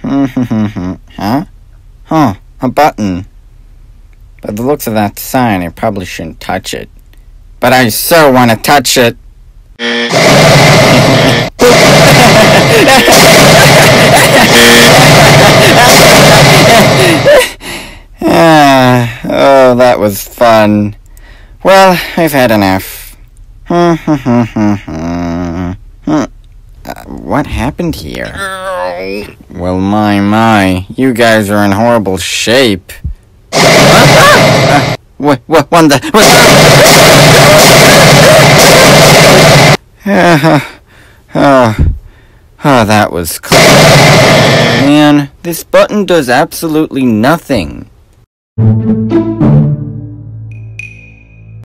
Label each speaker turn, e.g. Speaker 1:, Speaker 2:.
Speaker 1: Huh? Huh, a button. By the looks of that sign, I probably shouldn't touch it. But I so want to touch it. Oh, that was fun. Well, I've had enough. What happened here? Well, my, you guys are in horrible shape. What the? Oh, that was close. Man, this button does absolutely nothing.